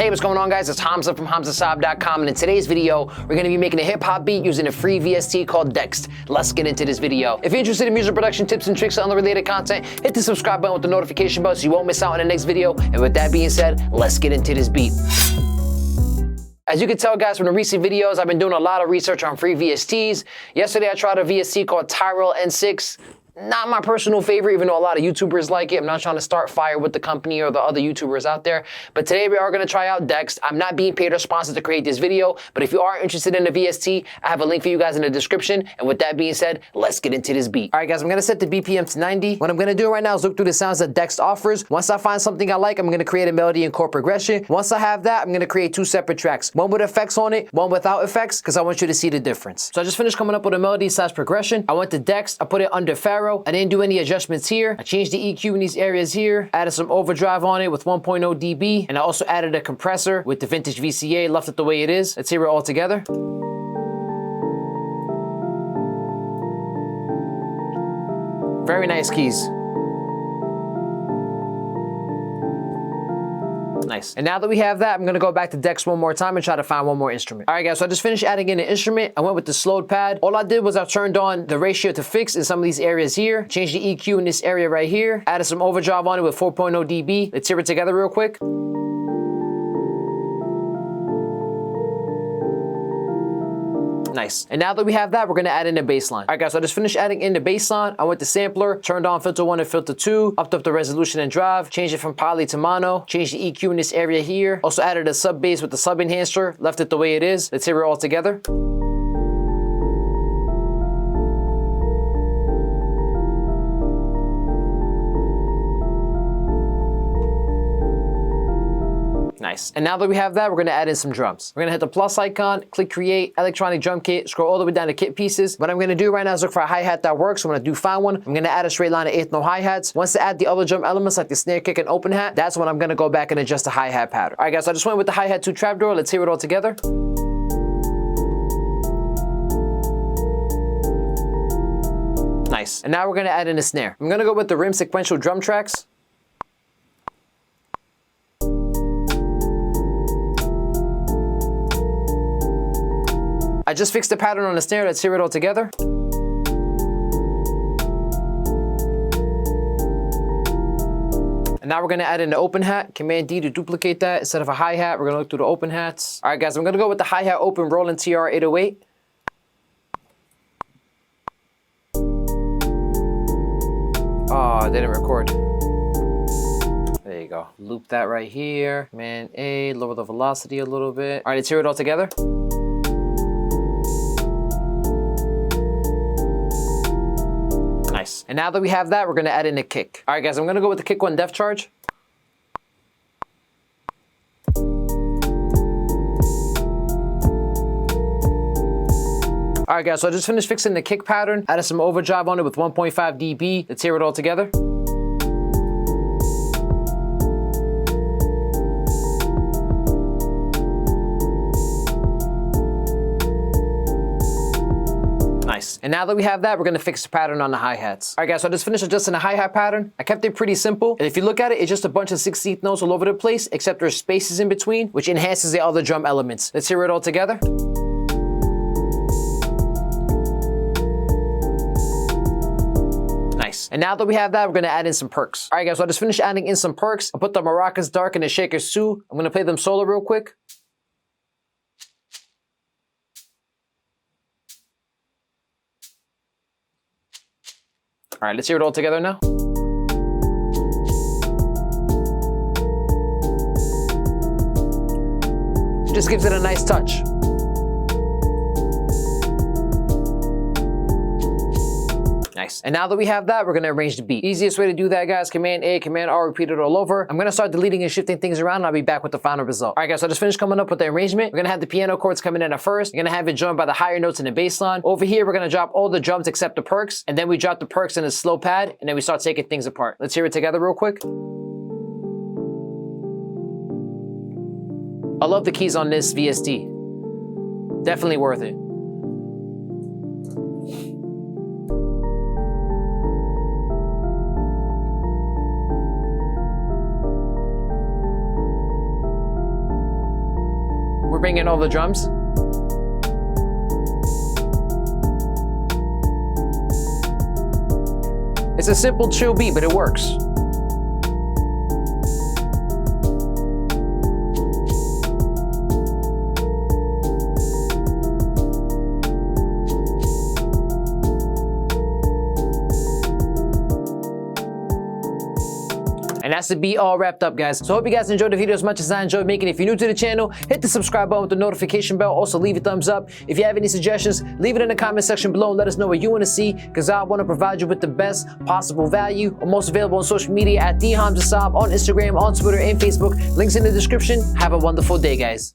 Hey, what's going on, guys? It's Hamza from Hamzasaab.com, and in today's video, we're gonna be making a hip-hop beat using a free VST called Dexed. Let's get into this video. If you're interested in music production tips and tricks and other related content, hit the subscribe button with the notification bell so you won't miss out on the next video. And with that being said, let's get into this beat. As you can tell, guys, from the recent videos, I've been doing a lot of research on free VSTs. Yesterday, I tried a VST called Tyrell N6. Not my personal favorite, even though a lot of YouTubers like it. I'm not trying to start fire with the company or the other YouTubers out there. But today we are going to try out Dexed. I'm not being paid or sponsored to create this video, but if you are interested in the VST, I have a link for you guys in the description. And with that being said, let's get into this beat. All right, guys, I'm going to set the BPM to 90. What I'm going to do right now is look through the sounds that Dexed offers. Once I find something I like, I'm going to create a melody and chord progression. Once I have that, I'm going to create two separate tracks. One with effects on it, one without effects, because I want you to see the difference. So I just finished coming up with a melody / progression. I went to Dexed. I put it under Pharaoh. I didn't do any adjustments here. I changed the EQ in these areas here, added some overdrive on it with 1.0 dB, and I also added a compressor with the vintage VCA, left it the way it is. Let's hear it all together. Very nice keys. Nice. And now that we have that, I'm gonna go back to Dexed one more time and try to find one more instrument. All right, guys, so I just finished adding in an instrument. I went with the slowed pad. All I did was I turned on the ratio to fixed in some of these areas here, changed the EQ in this area right here, added some overdrive on it with 4.0 dB. Let's hear it together real quick. Nice. And now that we have that, we're gonna add in the bass line. All right, guys, so I just finished adding in the bass line. I went to sampler, turned on filter 1 and filter 2, upped up the resolution and drive, changed it from poly to mono, changed the EQ in this area here. Also added a sub bass with the sub enhancer, left it the way it is. Let's hear it all together. Nice. And now that we have that, we're gonna add in some drums. We're gonna hit the plus icon, click create, electronic drum kit, scroll all the way down to kit pieces. What I'm gonna do right now is look for a hi-hat that works. So when I do find one, I'm gonna add a straight line of 8th note hi-hats. Once I add the other drum elements like the snare kick and open hat, that's when I'm gonna go back and adjust the hi-hat pattern. All right, guys, so I just went with the hi-hat 2 trapdoor. Let's hear it all together. Nice. And now we're gonna add in a snare. I'm gonna go with the rim sequential drum tracks. I just fixed the pattern on the snare. Let's hear it all together. And now we're gonna add in the open hat. Command D to duplicate that. Instead of a hi-hat, we're gonna look through the open hats. All right, guys, I'm gonna go with the hi-hat open Roland TR 808. Oh, I didn't record. There you go. Loop that right here. Command A, lower the velocity a little bit. All right, let's hear it all together. Nice. And now that we have that, we're gonna add in a kick. All right, guys, I'm gonna go with the kick 1 depth charge. All right, guys, so I just finished fixing the kick pattern, added some overdrive on it with 1.5 dB. Let's hear it all together. Nice. And now that we have that, we're gonna fix the pattern on the hi-hats. All right, guys, so I just finished adjusting the hi-hat pattern. I kept it pretty simple. And if you look at it, it's just a bunch of 16th notes all over the place, except there's spaces in between, which enhances the other drum elements. Let's hear it all together. Nice. And now that we have that, we're gonna add in some perks. All right, guys, so I just finished adding in some perks. I put the maracas dark and the shakers too. I'm gonna play them solo real quick. All right, let's hear it all together now. Just gives it a nice touch. Nice. And now that we have that, we're gonna arrange the beat. Easiest way to do that, guys, Command A, Command R, repeat it all over. I'm gonna start deleting and shifting things around, and I'll be back with the final result. All right, guys, so I just finished coming up with the arrangement. We're gonna have the piano chords coming in at first. We're gonna have it joined by the higher notes in the bass line. Over here, we're gonna drop all the drums except the perks, and then we drop the perks in a slow pad, and then we start taking things apart. Let's hear it together real quick. I love the keys on this VST. Definitely worth it. bring in all the drums. It's a simple, chill beat, but it works. And that's the beat all wrapped up, guys. So I hope you guys enjoyed the video as much as I enjoyed making it. If you're new to the channel, hit the subscribe button with the notification bell. Also, leave a thumbs up. If you have any suggestions, leave it in the comment section below and let us know what you want to see, because I want to provide you with the best possible value. I'm most available on social media at Thehamzasaab on Instagram, on Twitter, and Facebook. Links in the description. Have a wonderful day, guys.